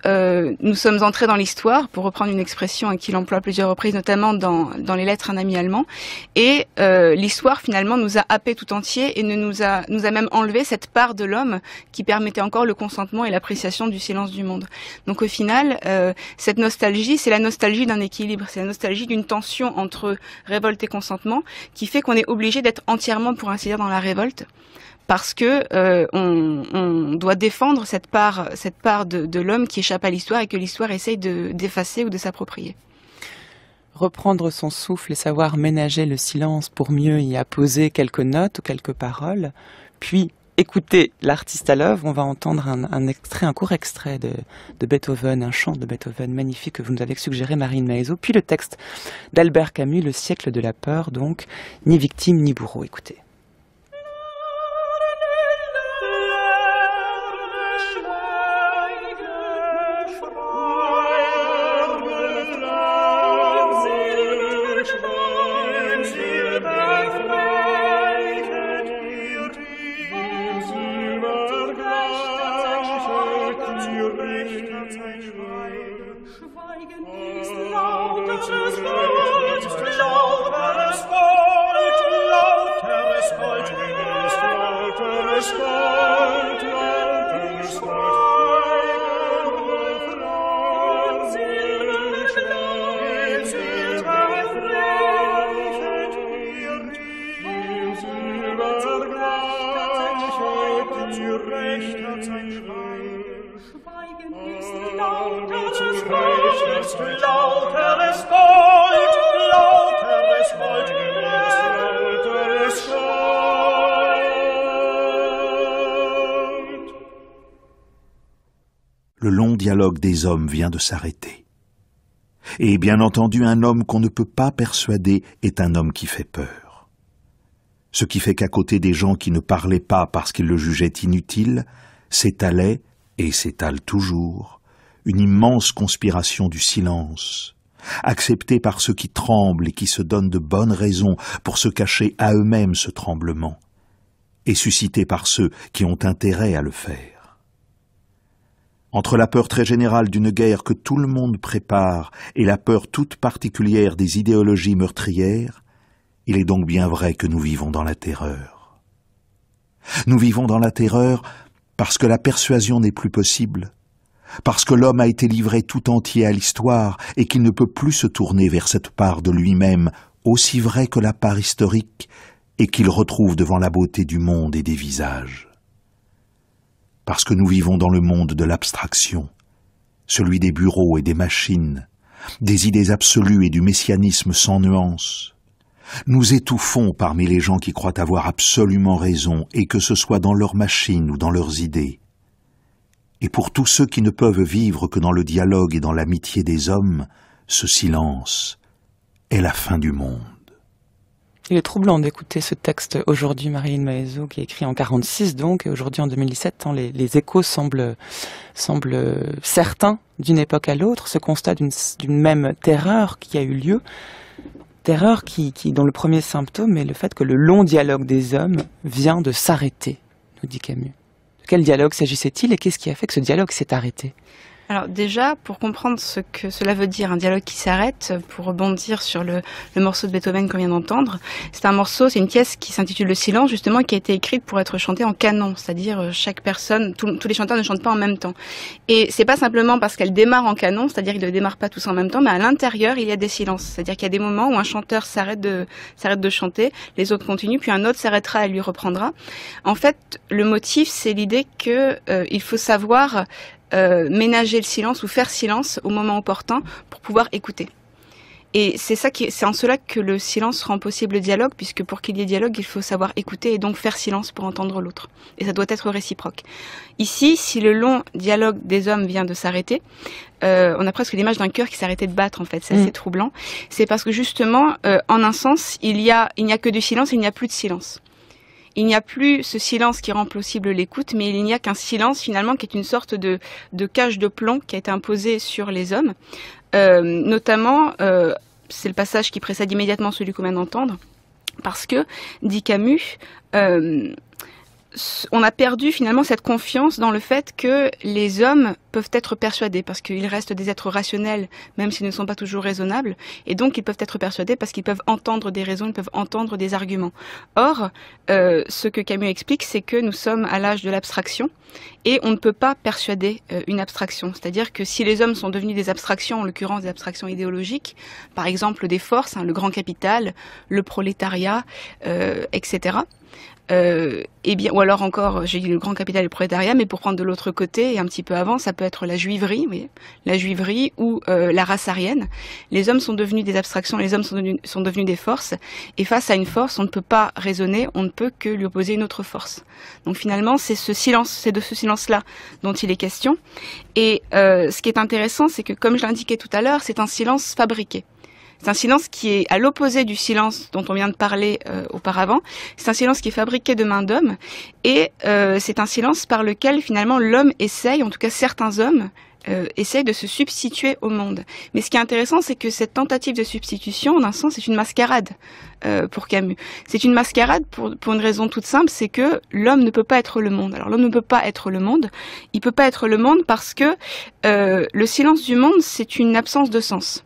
nous sommes entrés dans l'histoire, pour reprendre une expression qu'il emploie à plusieurs reprises, notamment dans les lettres Un ami allemand, et l'histoire finalement nous a happé tout entier et nous a même enlevé cette part de l'homme qui permettait encore le consentement et l'appréciation du silence du monde. Donc au final, cette nostalgie, c'est la nostalgie d'un équilibre, c'est la nostalgie d'une tension entre révolte et consentement qui fait qu'on est obligé d'être entièrement, pour ainsi dire, dans la révolte, parce que on doit défendre cette part de l'homme qui échappe à l'histoire et que l'histoire essaye d'effacer ou de s'approprier. Reprendre son souffle et savoir ménager le silence pour mieux y apposer quelques notes ou quelques paroles, puis écouter l'artiste à l'œuvre. On va entendre un court extrait de Beethoven, un chant de Beethoven magnifique que vous nous avez suggéré, Marine Maezot, puis le texte d'Albert Camus, Le siècle de la peur, donc, ni victime ni bourreau. Écoutez. Le long dialogue des hommes vient de s'arrêter. Et bien entendu, un homme qu'on ne peut pas persuader est un homme qui fait peur. Ce qui fait qu'à côté des gens qui ne parlaient pas parce qu'ils le jugeaient inutile, s'étalait, et s'étale toujours, une immense conspiration du silence, acceptée par ceux qui tremblent et qui se donnent de bonnes raisons pour se cacher à eux-mêmes ce tremblement, et suscitée par ceux qui ont intérêt à le faire. Entre la peur très générale d'une guerre que tout le monde prépare et la peur toute particulière des idéologies meurtrières, il est donc bien vrai que nous vivons dans la terreur. Nous vivons dans la terreur parce que la persuasion n'est plus possible, parce que l'homme a été livré tout entier à l'histoire et qu'il ne peut plus se tourner vers cette part de lui-même, aussi vraie que la part historique, et qu'il retrouve devant la beauté du monde et des visages. Parce que nous vivons dans le monde de l'abstraction, celui des bureaux et des machines, des idées absolues et du messianisme sans nuance. Nous étouffons parmi les gens qui croient avoir absolument raison, et que ce soit dans leurs machines ou dans leurs idées. Et pour tous ceux qui ne peuvent vivre que dans le dialogue et dans l'amitié des hommes, ce silence est la fin du monde. Il est troublant d'écouter ce texte aujourd'hui, Marine Maezot, qui est écrit en 1946 donc, et aujourd'hui en 2017, tant les échos semblent certains d'une époque à l'autre, ce constat d'une même terreur qui a eu lieu, terreur dont le premier symptôme est le fait que le long dialogue des hommes vient de s'arrêter, nous dit Camus. De quel dialogue s'agissait-il et qu'est-ce qui a fait que ce dialogue s'est arrêté ? Alors déjà, pour comprendre ce que cela veut dire, un dialogue qui s'arrête, pour rebondir sur le morceau de Beethoven qu'on vient d'entendre, c'est une pièce qui s'intitule Le Silence, justement, qui a été écrite pour être chantée en canon, c'est-à-dire chaque personne, tous les chanteurs ne chantent pas en même temps. Et c'est pas simplement parce qu'elle démarre en canon, c'est-à-dire qu'ils ne démarrent pas tous en même temps, mais à l'intérieur, il y a des silences. C'est-à-dire qu'il y a des moments où un chanteur s'arrête de chanter, les autres continuent, puis un autre s'arrêtera et lui reprendra. En fait, le motif, c'est l'idée que il faut savoir ménager le silence ou faire silence au moment opportun pour pouvoir écouter. Et c'est en cela que le silence rend possible le dialogue, puisque pour qu'il y ait dialogue, il faut savoir écouter et donc faire silence pour entendre l'autre. Et ça doit être réciproque. Ici, si le long dialogue des hommes vient de s'arrêter, on a presque l'image d'un cœur qui s'arrêtait de battre, en fait. C'est assez troublant. C'est parce que justement, en un sens, il n'y a que du silence, il n'y a plus de silence. Il n'y a plus ce silence qui rend possible l'écoute, mais il n'y a qu'un silence finalement qui est une sorte de cage de plomb qui a été imposée sur les hommes. Notamment, c'est le passage qui précède immédiatement celui qu'on vient d'entendre, parce que, dit Camus, on a perdu finalement cette confiance dans le fait que les hommes peuvent être persuadés, parce qu'ils restent des êtres rationnels, même s'ils ne sont pas toujours raisonnables, et donc ils peuvent être persuadés parce qu'ils peuvent entendre des raisons, ils peuvent entendre des arguments. Or, ce que Camus explique, c'est que nous sommes à l'âge de l'abstraction, et on ne peut pas persuader une abstraction. C'est-à-dire que si les hommes sont devenus des abstractions, en l'occurrence des abstractions idéologiques, par exemple des forces, le grand capital, le prolétariat, etc., eh bien, ou alors encore, j'ai dit le grand capital et le prolétariat, mais pour prendre de l'autre côté et un petit peu avant, ça peut être la juiverie, oui, la juiverie ou la race aryenne. Les hommes sont devenus des abstractions, les hommes sont devenus des forces, et face à une force, on ne peut pas raisonner, on ne peut que lui opposer une autre force. Donc finalement, c'est de ce silence-là dont il est question. Et ce qui est intéressant, c'est que, comme je l'indiquais tout à l'heure, c'est un silence fabriqué. C'est un silence qui est à l'opposé du silence dont on vient de parler auparavant. C'est un silence qui est fabriqué de main d'homme et c'est un silence par lequel finalement l'homme essaye, en tout cas certains hommes, essayent de se substituer au monde. Mais ce qui est intéressant, c'est que cette tentative de substitution, en un sens, c'est une mascarade pour Camus. C'est une mascarade pour une raison toute simple, c'est que l'homme ne peut pas être le monde. Alors l'homme ne peut pas être le monde. Il peut pas être le monde parce que le silence du monde, c'est une absence de sens.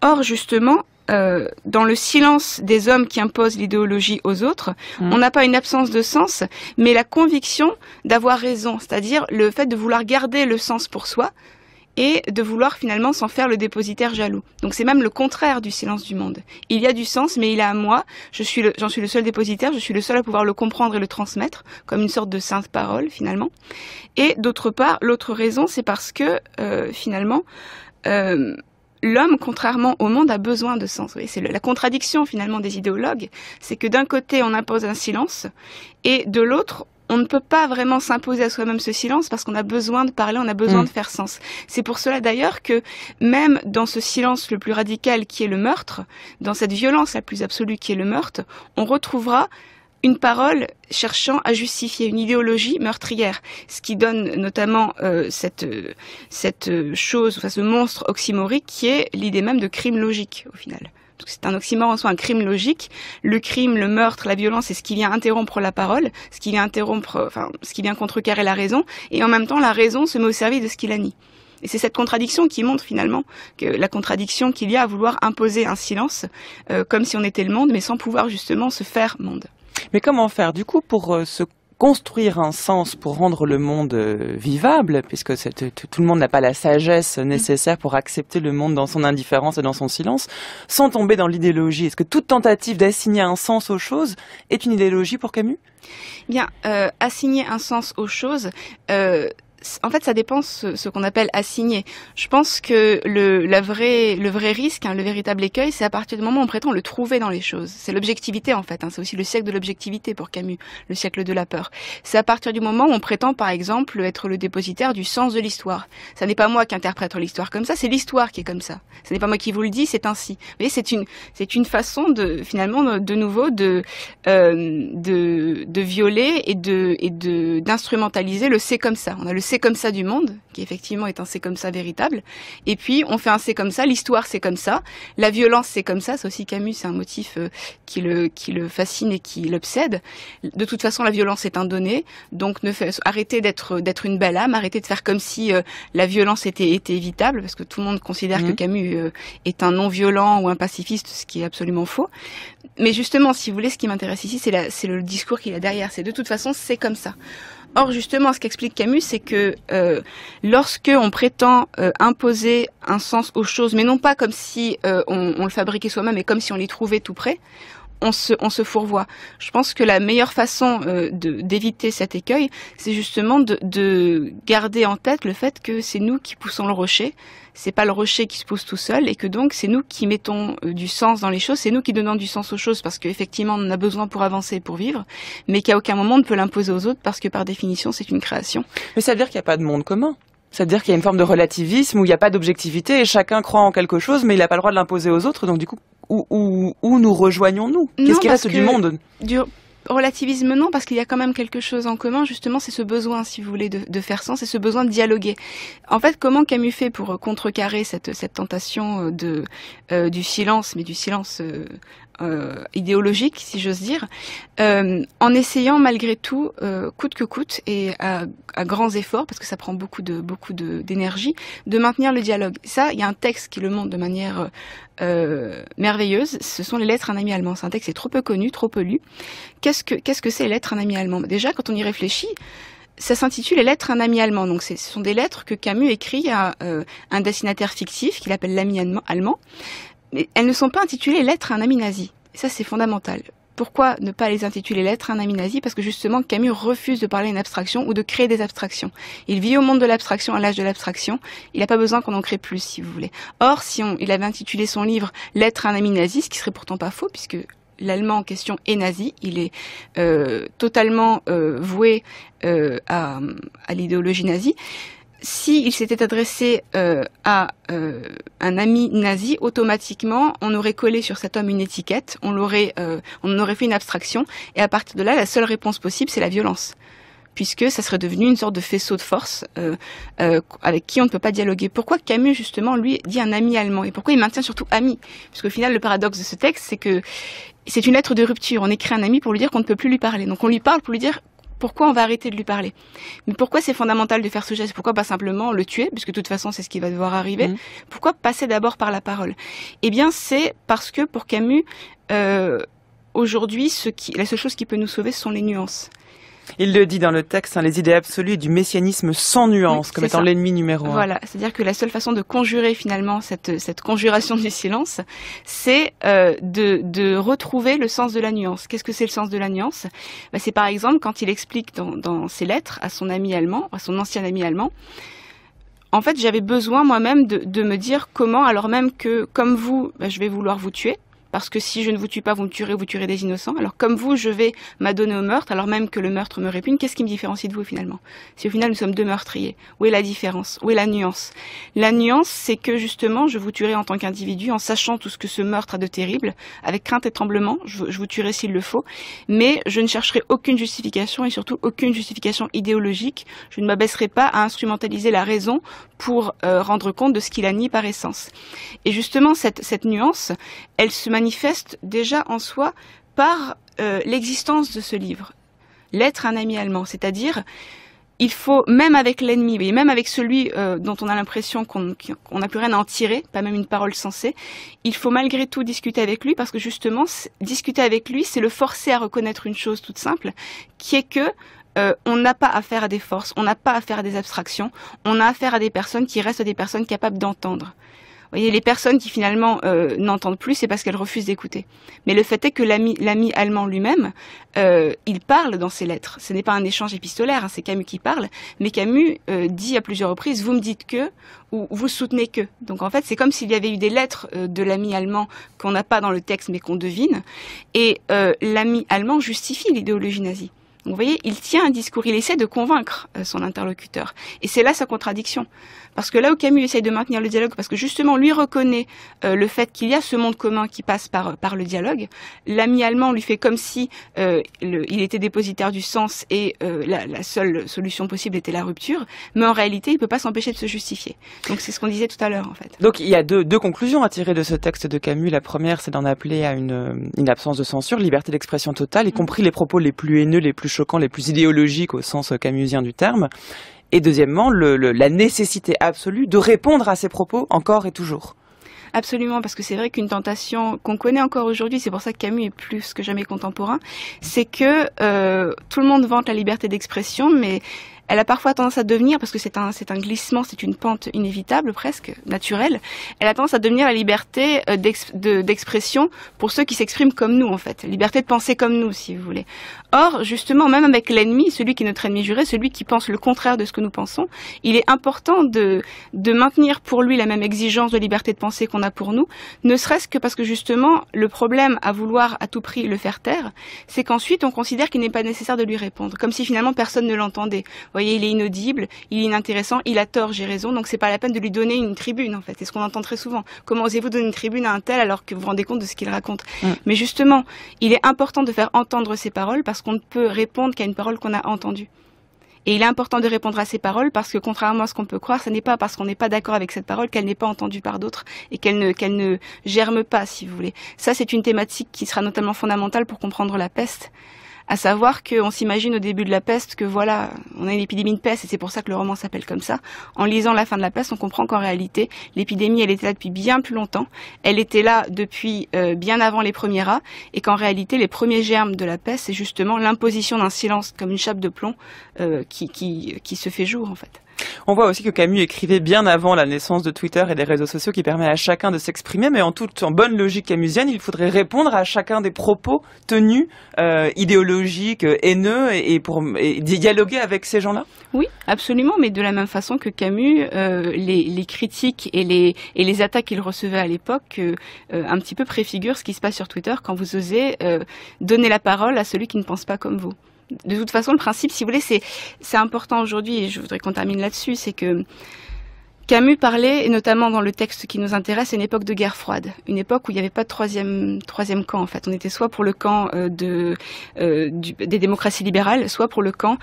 Or, justement, dans le silence des hommes qui imposent l'idéologie aux autres, on n'a pas une absence de sens, mais la conviction d'avoir raison, c'est-à-dire le fait de vouloir garder le sens pour soi et de vouloir finalement s'en faire le dépositaire jaloux. Donc c'est même le contraire du silence du monde. Il y a du sens, mais il est à moi, j'en suis le seul dépositaire, je suis le seul à pouvoir le comprendre et le transmettre, comme une sorte de sainte parole finalement. Et d'autre part, l'autre raison, c'est parce que finalement... l'homme, contrairement au monde, a besoin de sens. Oui, c'est la contradiction finalement des idéologues, c'est que d'un côté on impose un silence et de l'autre on ne peut pas vraiment s'imposer à soi-même ce silence parce qu'on a besoin de parler, on a besoin de faire sens. C'est pour cela d'ailleurs que même dans ce silence le plus radical qui est le meurtre, dans cette violence la plus absolue qui est le meurtre, on retrouvera une parole cherchant à justifier une idéologie meurtrière, ce qui donne notamment cette chose, enfin ce monstre oxymorique qui est l'idée même de crime logique au final. Donc c'est un oxymore en soi, un crime logique. Le crime, le meurtre, la violence, c'est ce qui vient interrompre la parole, ce qui vient contrecarrer la raison, et en même temps la raison se met au service de ce qui la nie. Et c'est cette contradiction qui montre finalement que la contradiction qu'il y a à vouloir imposer un silence, comme si on était le monde, mais sans pouvoir justement se faire monde. Mais comment faire du coup pour se construire un sens, pour rendre le monde vivable, puisque tout le monde n'a pas la sagesse nécessaire pour accepter le monde dans son indifférence et dans son silence, sans tomber dans l'idéologie? Est-ce que toute tentative d'assigner un sens aux choses est une idéologie pour Camus? Bien, assigner un sens aux choses... en fait, ça dépend ce qu'on appelle assigner. Je pense que le vrai risque, le véritable écueil, c'est à partir du moment où on prétend le trouver dans les choses. C'est l'objectivité, en fait. C'est aussi le siècle de l'objectivité pour Camus, le siècle de la peur. C'est à partir du moment où on prétend, par exemple, être le dépositaire du sens de l'histoire. Ça n'est pas moi qui interprète l'histoire comme ça, c'est l'histoire qui est comme ça. Ce n'est pas moi qui vous le dis, c'est ainsi. Vous voyez, c'est une façon finalement, de nouveau, de violer et d'instrumentaliser le c'est comme ça. On a le c'est comme ça du monde, qui effectivement est un c'est comme ça véritable, et puis on fait un c'est comme ça, l'histoire c'est comme ça, la violence c'est comme ça aussi Camus, c'est un motif qui le fascine et qui l'obsède. De toute façon la violence est un donné, donc arrêtez d'être une belle âme, arrêtez de faire comme si la violence était évitable, parce que tout le monde considère que Camus est un non-violent ou un pacifiste, ce qui est absolument faux. Mais justement, si vous voulez, ce qui m'intéresse ici, c'est le discours qu'il y a derrière, c'est de toute façon c'est comme ça. Or, justement, ce qu'explique Camus, c'est que lorsque on prétend imposer un sens aux choses, mais non pas comme si on le fabriquait soi-même, mais comme si on les trouvait tout près, on se fourvoie. Je pense que la meilleure façon d'éviter cet écueil, c'est justement de garder en tête le fait que c'est nous qui poussons le rocher, c'est pas le rocher qui se pousse tout seul, et que donc c'est nous qui mettons du sens dans les choses, c'est nous qui donnons du sens aux choses, parce qu'effectivement on en a besoin pour avancer, pour vivre, mais qu'à aucun moment on ne peut l'imposer aux autres, parce que par définition c'est une création. Mais ça veut dire qu'il n'y a pas de monde commun? Ça veut dire qu'il y a une forme de relativisme où il n'y a pas d'objectivité et chacun croit en quelque chose, mais il n'a pas le droit de l'imposer aux autres, donc du coup, où nous rejoignons-nous? Qu'est-ce qui reste du monde? Du relativisme, non, parce qu'il y a quand même quelque chose en commun, justement, c'est ce besoin, si vous voulez, de faire sens, et ce besoin de dialoguer. En fait, comment Camus fait pour contrecarrer cette tentation du silence, mais du silence idéologique, si j'ose dire, en essayant malgré tout, coûte que coûte, et à grands efforts, parce que ça prend beaucoup d'énergie, de maintenir le dialogue. Ça, il y a un texte qui le montre de manière merveilleuse, ce sont les lettres à un ami allemand. C'est un texte qui est trop peu connu, trop peu lu. Qu'est-ce que c'est les lettres à un ami allemand? Déjà, quand on y réfléchit, ça s'intitule les lettres à un ami allemand. Donc ce sont des lettres que Camus écrit à un destinataire fictif qu'il appelle l'ami allemand. Mais elles ne sont pas intitulées lettres à un ami nazi. Et ça, c'est fondamental. Pourquoi ne pas les intituler Lettres à un ami nazi? Parce que justement, Camus refuse de parler d'une abstraction ou de créer des abstractions. Il vit au monde de l'abstraction, à l'âge de l'abstraction. Il n'a pas besoin qu'on en crée plus, si vous voulez. Or, si il avait intitulé son livre Lettres à un ami nazi, ce qui serait pourtant pas faux, puisque l'Allemand en question est nazi, il est totalement voué à l'idéologie nazie. S'il s'était adressé à un ami nazi, automatiquement, on aurait collé sur cet homme une étiquette, on aurait fait une abstraction, et à partir de là, la seule réponse possible, c'est la violence, puisque ça serait devenu une sorte de faisceau de force avec qui on ne peut pas dialoguer. Pourquoi Camus, justement, lui, dit un ami allemand, et pourquoi il maintient surtout ami? Parce qu'au final, le paradoxe de ce texte, c'est que c'est une lettre de rupture. On écrit un ami pour lui dire qu'on ne peut plus lui parler. Donc on lui parle pour lui dire pourquoi on va arrêter de lui parler. Mais pourquoi c'est fondamental de faire ce geste? Pourquoi pas simplement le tuer, puisque de toute façon c'est ce qui va devoir arriver? Pourquoi passer d'abord par la parole? Eh bien c'est parce que pour Camus, aujourd'hui, la seule chose qui peut nous sauver, ce sont les nuances. Il le dit dans le texte, les idées absolues du messianisme sans nuance, comme étant l'ennemi numéro 1. Voilà, c'est-à-dire que la seule façon de conjurer finalement cette conjuration du silence, c'est de retrouver le sens de la nuance. Qu'est-ce que c'est le sens de la nuance? C'est par exemple quand il explique dans ses lettres à son ami allemand, à son ancien ami allemand, en fait j'avais besoin moi-même de me dire comment, alors même que comme vous, je vais vouloir vous tuer, parce que si je ne vous tue pas, vous tuerez des innocents. Alors comme vous, je vais m'adonner au meurtre, alors même que le meurtre me répugne. Qu'est-ce qui me différencie de vous finalement? Si au final nous sommes deux meurtriers, où est la différence? Où est la nuance? La nuance, c'est que justement, je vous tuerai en tant qu'individu, en sachant tout ce que ce meurtre a de terrible, avec crainte et tremblement, je vous tuerai s'il le faut, mais je ne chercherai aucune justification, et surtout aucune justification idéologique. Je ne m'abaisserai pas à instrumentaliser la raison pour rendre compte de ce qui la nie par essence. Et justement, cette nuance, elle se manifeste déjà en soi par l'existence de ce livre, Lettres à un ami allemand, c'est-à-dire il faut, même avec l'ennemi, et même avec celui dont on a l'impression qu'on n'a plus rien à en tirer, pas même une parole sensée, il faut malgré tout discuter avec lui, parce que justement, discuter avec lui, c'est le forcer à reconnaître une chose toute simple, qui est que on n'a pas affaire à des forces, on n'a pas affaire à des abstractions, on a affaire à des personnes qui restent des personnes capables d'entendre. Vous voyez, les personnes qui finalement n'entendent plus, c'est parce qu'elles refusent d'écouter. Mais le fait est que l'ami allemand lui-même, il parle dans ses lettres. Ce n'est pas un échange épistolaire, c'est Camus qui parle, mais Camus dit à plusieurs reprises « vous me dites que » ou « vous soutenez que ». Donc en fait, c'est comme s'il y avait eu des lettres de l'ami allemand qu'on n'a pas dans le texte, mais qu'on devine, et l'ami allemand justifie l'idéologie nazie. Donc, vous voyez, il tient un discours, il essaie de convaincre son interlocuteur. Et c'est là sa contradiction. Parce que là où Camus essaye de maintenir le dialogue, parce que justement lui reconnaît le fait qu'il y a ce monde commun qui passe par le dialogue, l'ami allemand lui fait comme si il était dépositaire du sens et la seule solution possible était la rupture, mais en réalité il ne peut pas s'empêcher de se justifier. Donc c'est ce qu'on disait tout à l'heure en fait. Donc il y a deux conclusions à tirer de ce texte de Camus. La première, c'est d'en appeler à une absence de censure, liberté d'expression totale, y compris les propos les plus haineux, les plus choquants, les plus idéologiques au sens camusien du terme. Et deuxièmement, la nécessité absolue de répondre à ces propos encore et toujours. Absolument, parce que c'est vrai qu'une tentation qu'on connaît encore aujourd'hui, c'est pour ça que Camus est plus que jamais contemporain, c'est que tout le monde vante la liberté d'expression, mais elle a parfois tendance à devenir, parce que c'est un glissement, c'est une pente inévitable presque, naturelle, elle a tendance à devenir la liberté d'expression pour ceux qui s'expriment comme nous en fait, liberté de penser comme nous si vous voulez. Or, justement, même avec l'ennemi, celui qui est notre ennemi juré, celui qui pense le contraire de ce que nous pensons, il est important de maintenir pour lui la même exigence de liberté de penser qu'on a pour nous, ne serait-ce que parce que justement, le problème à vouloir à tout prix le faire taire, c'est qu'ensuite on considère qu'il n'est pas nécessaire de lui répondre, comme si finalement personne ne l'entendait. Vous voyez, il est inaudible, il est inintéressant, il a tort, j'ai raison, donc c'est pas la peine de lui donner une tribune en fait. C'est ce qu'on entend très souvent. Comment osez-vous donner une tribune à un tel alors que vous vous rendez compte de ce qu'il raconte? Mais justement, il est important de faire entendre ces paroles parce qu'on ne peut répondre qu'à une parole qu'on a entendue. Et il est important de répondre à ces paroles parce que contrairement à ce qu'on peut croire, ce n'est pas parce qu'on n'est pas d'accord avec cette parole qu'elle n'est pas entendue par d'autres et qu'elle ne germe pas, si vous voulez. Ça, c'est une thématique qui sera notamment fondamentale pour comprendre la peste. À savoir qu'on s'imagine au début de la peste que voilà, on a une épidémie de peste et c'est pour ça que le roman s'appelle comme ça. En lisant La fin de la peste, on comprend qu'en réalité, l'épidémie, elle était là depuis bien plus longtemps. Elle était là depuis bien avant les premiers rats et qu'en réalité, les premiers germes de la peste, c'est justement l'imposition d'un silence comme une chape de plomb qui se fait jour en fait. On voit aussi que Camus écrivait bien avant la naissance de Twitter et des réseaux sociaux qui permet à chacun de s'exprimer, mais en bonne logique camusienne, il faudrait répondre à chacun des propos tenus, idéologiques, haineux, et dialoguer avec ces gens-là. Oui, absolument, mais de la même façon que Camus, les critiques et les attaques qu'il recevait à l'époque, un petit peu préfigurent ce qui se passe sur Twitter quand vous osez donner la parole à celui qui ne pense pas comme vous. De toute façon, le principe, si vous voulez, c'est important aujourd'hui, et je voudrais qu'on termine là-dessus, c'est que Camus parlait, et notamment dans le texte qui nous intéresse, une époque de guerre froide, une époque où il n'y avait pas de troisième camp en fait. On était soit pour le camp des démocraties libérales, soit pour le camp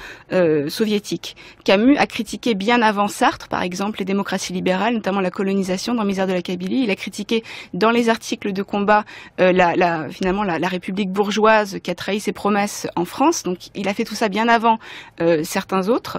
soviétique. Camus a critiqué bien avant Sartre, par exemple, les démocraties libérales, notamment la colonisation dans Misère de la Kabylie. Il a critiqué dans les articles de combat finalement la République bourgeoise qui a trahi ses promesses en France. Donc il a fait tout ça bien avant certains autres.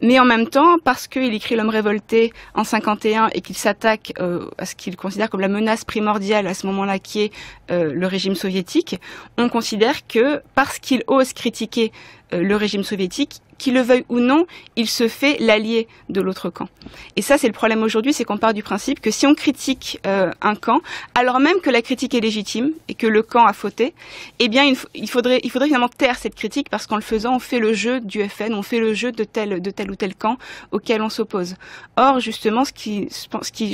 Mais en même temps, parce qu'il écrit L'homme révolté en 51 et qu'il s'attaque à ce qu'il considère comme la menace primordiale à ce moment-là, qui est le régime soviétique, on considère que parce qu'il ose critiquer le régime soviétique, qu'il le veuille ou non, il se fait l'allié de l'autre camp. Et ça, c'est le problème aujourd'hui, c'est qu'on part du principe que si on critique un camp, alors même que la critique est légitime et que le camp a fauté, eh bien, il faudrait finalement taire cette critique, parce qu'en le faisant, on fait le jeu du FN, on fait le jeu de tel ou tel camp auquel on s'oppose. Or, justement, ce qui,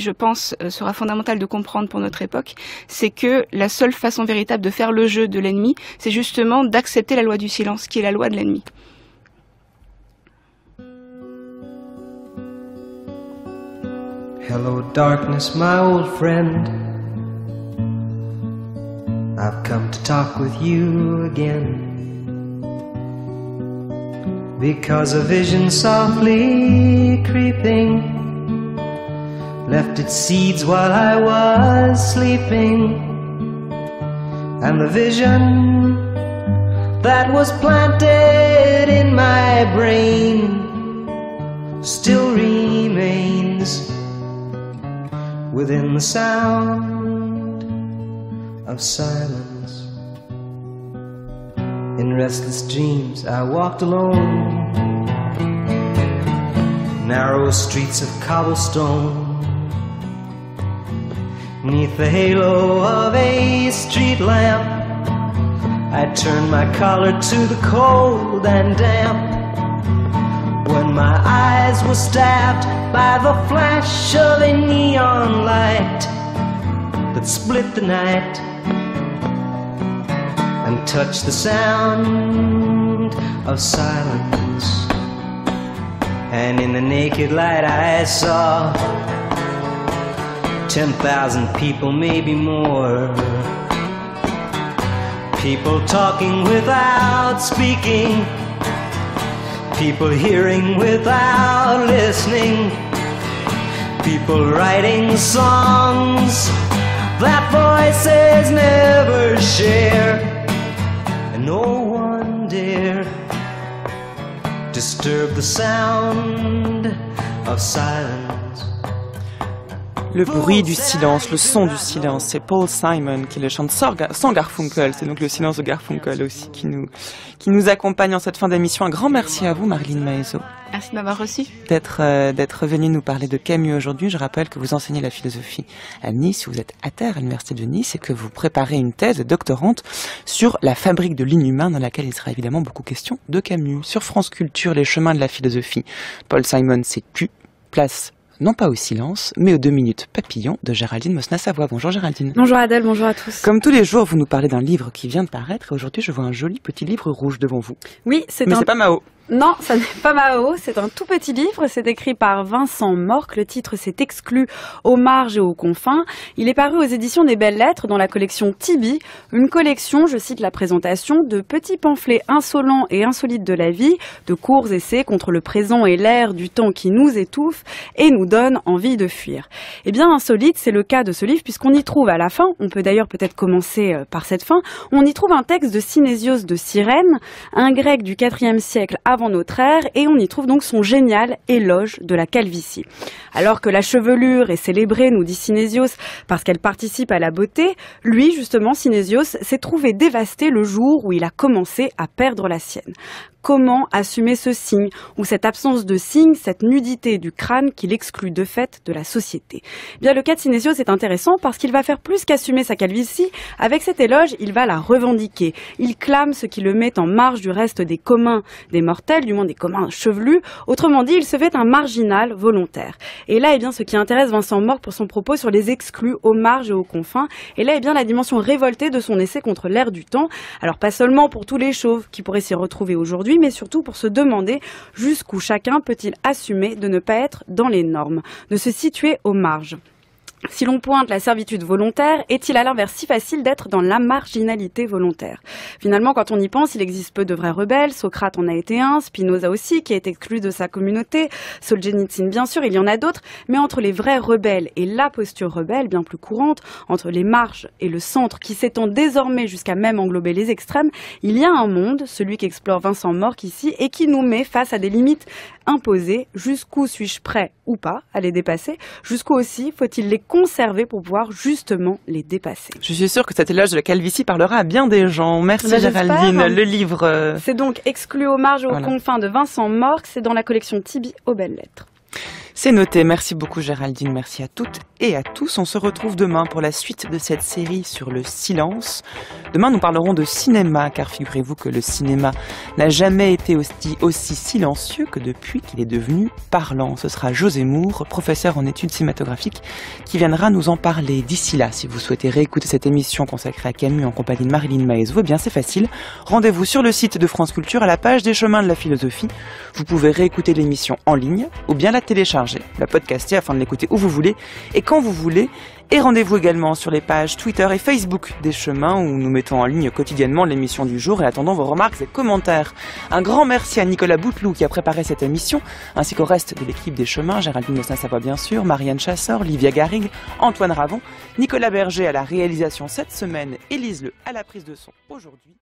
je pense, sera fondamental de comprendre pour notre époque, c'est que la seule façon véritable de faire le jeu de l'ennemi, c'est justement d'accepter la loi du silence, qui est la loi de l'ennemi. Hello darkness, my old friend. I've come to talk with you again, because a vision softly creeping left its seeds while I was sleeping, and the vision that was planted in my brain still remains within the sound of silence. In restless dreams I walked alone, narrow streets of cobblestone, 'neath the halo of a street lamp. I turned my collar to the cold and damp, when my eyes were stabbed by the flash of a neon light that split the night and touched the sound of silence. And in the naked light I saw 10,000 people, maybe more, people talking without speaking, people hearing without listening, people writing songs that voices never share, and no one dare disturb the sound of silence. Le bruit du silence, le son du silence, c'est Paul Simon qui le chante sans Garfunkel. C'est donc le silence de Garfunkel aussi qui nous accompagne en cette fin d'émission. Un grand merci à vous, Marilyn Maezo. Merci de m'avoir reçu. D'être venue nous parler de Camus aujourd'hui. Je rappelle que vous enseignez la philosophie à Nice, vous êtes à terre à l'université de Nice, et que vous préparez une thèse doctorante sur la fabrique de l'inhumain, dans laquelle il sera évidemment beaucoup question de Camus. Sur France Culture, les chemins de la philosophie. Paul Simon s'est tu, place non pas au silence, mais aux 2 minutes papillon de Géraldine Mosna-Savoie. Bonjour Géraldine. Bonjour Adèle, bonjour à tous. Comme tous les jours, vous nous parlez d'un livre qui vient de paraître, et aujourd'hui je vois un joli petit livre rouge devant vous. Oui, mais c'est pas Mao. Non, ça n'est pas Mao, c'est un tout petit livre, c'est écrit par Vincent Morque, le titre c'est Exclu, aux marges et aux confins. Il est paru aux éditions des Belles Lettres dans la collection Tibi, une collection, je cite la présentation, de petits pamphlets insolents et insolites de la vie, de courts essais contre le présent et l'air du temps qui nous étouffe et nous donne envie de fuir. Eh bien, insolite, c'est le cas de ce livre, puisqu'on y trouve à la fin, on peut d'ailleurs peut-être commencer par cette fin, on y trouve un texte de Synésios de Cyrène, un grec du IVe siècle avant avant notre ère et on y trouve donc son génial éloge de la calvitie. Alors que la chevelure est célébrée, nous dit Synésios, parce qu'elle participe à la beauté, lui, justement, Synésios, s'est trouvé dévasté le jour où il a commencé à perdre la sienne. Comment assumer ce signe, ou cette absence de signe, cette nudité du crâne qui l'exclut de fait de la société? Bien, le cas de Synésios est intéressant parce qu'il va faire plus qu'assumer sa calvitie. Avec cet éloge, il va la revendiquer. Il clame ce qui le met en marge du reste des communs, des mortels, du moins des communs chevelus. Autrement dit, il se fait un marginal volontaire. Et là, eh bien, ce qui intéresse Vincent Morque pour son propos sur les exclus aux marges et aux confins, et là, eh bien, la dimension révoltée de son essai contre l'ère du temps. Alors, pas seulement pour tous les chauves qui pourraient s'y retrouver aujourd'hui, mais surtout pour se demander jusqu'où chacun peut-il assumer de ne pas être dans les normes, de se situer aux marges. Si l'on pointe la servitude volontaire, est-il à l'inverse si facile d'être dans la marginalité volontaire? Finalement, quand on y pense, il existe peu de vrais rebelles. Socrate en a été un, Spinoza aussi, qui a été exclu de sa communauté, Solzhenitsyn bien sûr, il y en a d'autres, mais entre les vrais rebelles et la posture rebelle, bien plus courante, entre les marges et le centre, qui s'étend désormais jusqu'à même englober les extrêmes, il y a un monde, celui qu'explore Vincent Morque ici, et qui nous met face à des limites imposées. Jusqu'où suis-je prêt ou pas à les dépasser? Jusqu'où aussi faut-il les conserver pour pouvoir justement les dépasser? Je suis sûre que cet éloge de la calvitie parlera à bien des gens. Merci Géraldine. Le livre... C'est donc Exclu aux marges et aux confins de Vincent Morque. C'est dans la collection Tibi aux belles lettres. C'est noté. Merci beaucoup Géraldine. Merci à toutes et à tous. On se retrouve demain pour la suite de cette série sur le silence. Demain, nous parlerons de cinéma, car figurez-vous que le cinéma n'a jamais été aussi silencieux que depuis qu'il est devenu parlant. Ce sera José Moore, professeur en études cinématographiques, qui viendra nous en parler. D'ici là, si vous souhaitez réécouter cette émission consacrée à Camus en compagnie de Marilyn Maezou, eh bien c'est facile. Rendez-vous sur le site de France Culture à la page des chemins de la philosophie. Vous pouvez réécouter l'émission en ligne ou bien la télécharger, la podcaster afin de l'écouter où vous voulez et quand vous voulez. Et rendez-vous également sur les pages Twitter et Facebook des Chemins où nous mettons en ligne quotidiennement l'émission du jour et attendons vos remarques et commentaires. Un grand merci à Nicolas Bouteloup qui a préparé cette émission, ainsi qu'au reste de l'équipe des Chemins, Géraldine Lessin-Savoie bien sûr, Marianne Chassor, Livia Garrigue, Antoine Ravon, Nicolas Berger à la réalisation cette semaine, Élise Le à la prise de son aujourd'hui.